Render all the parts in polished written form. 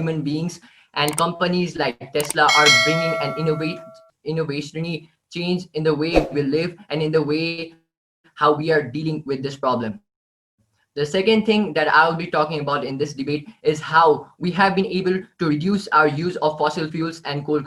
human beings and companies like Tesla are bringing an innovationary change in the way we live and in the way how we are dealing with this problem. The second thing that I'll be talking about in this debate is how we have been able to reduce our use of fossil fuels and coal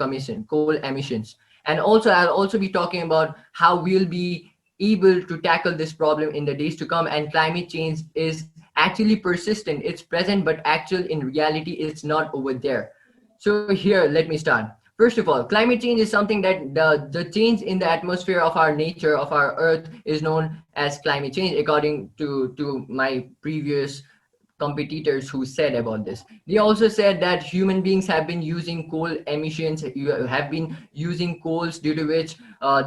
emissions. And also I'll also be talking about how we'll be able to tackle this problem in the days to come. And climate change is actually persistent. It's present, but actual in reality it's not over there. So here, let me start. First of all, climate change is something that the change in the atmosphere of our nature, of our earth, is known as climate change, according to my previous competitors who said about this. They also said that human beings have been using coal emissions, you have been using coals, due to which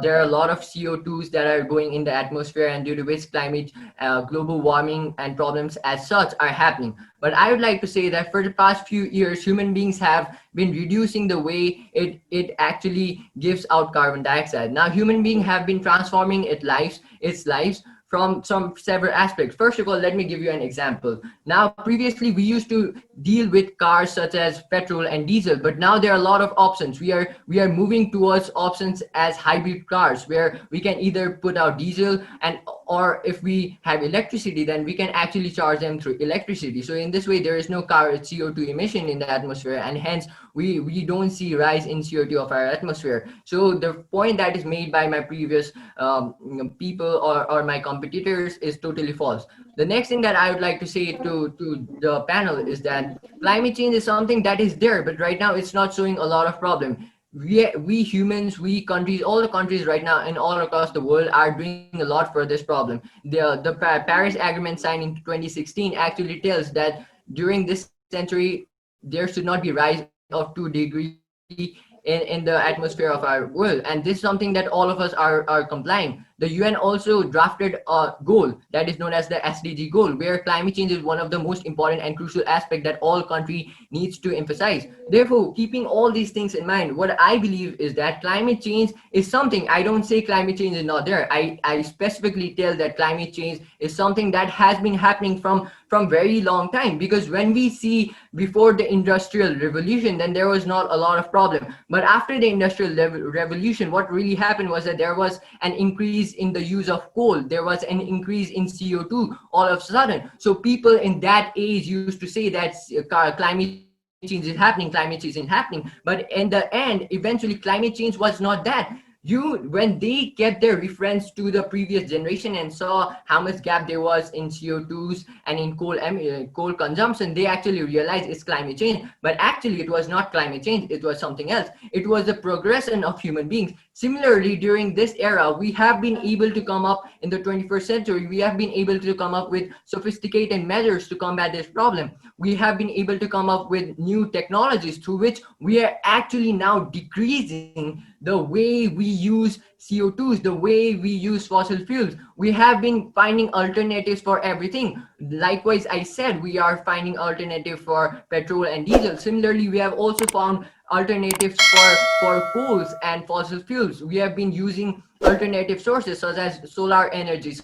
there are a lot of CO2s that are going in the atmosphere, and due to which climate, global warming and problems as such are happening. But I would like to say that for the past few years, human beings have been reducing the way it actually gives out carbon dioxide. Now, human beings have been transforming its lives from some several aspects. First of all, let me give you an example. Now, previously we used to deal with cars such as petrol and diesel, but now there are a lot of options. We are moving towards options as hybrid cars, where we can either put out diesel, and or if we have electricity, then we can actually charge them through electricity. So in this way, there is no car CO2 emission in the atmosphere, and hence we don't see rise in CO2 of our atmosphere. So the point that is made by my previous people or my competitors is totally false. The next thing that I would like to say to the panel is that climate change is something that is there, but right now it's not showing a lot of problem. We humans, we countries, all the countries right now and all across the world are doing a lot for this problem. The Paris Agreement signed in 2016 actually tells that during this century there should not be rise of 2 degree in the atmosphere of our world, and this is something that all of us are complying. The UN also drafted a goal that is known as the SDG goal, where climate change is one of the most important and crucial aspect that all country needs to emphasize. Therefore, keeping all these things in mind, what I believe is that climate change is something, I don't say climate change is not there. I specifically tell that climate change is something that has been happening from very long time, because when we see before the industrial revolution, then there was not a lot of problem. But after the industrial revolution, what really happened was that there was an increase in the use of coal, there was an increase in CO2 all of a sudden. So people in that age used to say that climate change is happening, climate change is happening. But in the end, eventually climate change was not that. When they kept their reference to the previous generation and saw how much gap there was in CO2s and in coal consumption, they actually realized it's climate change. But actually it was not climate change, it was something else. It was the progression of human beings. Similarly, during this era, we have been able to come up in the 21st century, we have been able to come up with sophisticated measures to combat this problem. We have been able to come up with new technologies through which we are actually now decreasing the way we use CO2s, the way we use fossil fuels. We have been finding alternatives for everything. Likewise, I said we are finding alternative for petrol and diesel. Similarly, we have also found alternatives for coals and fossil fuels. We have been using alternative sources such as solar energy,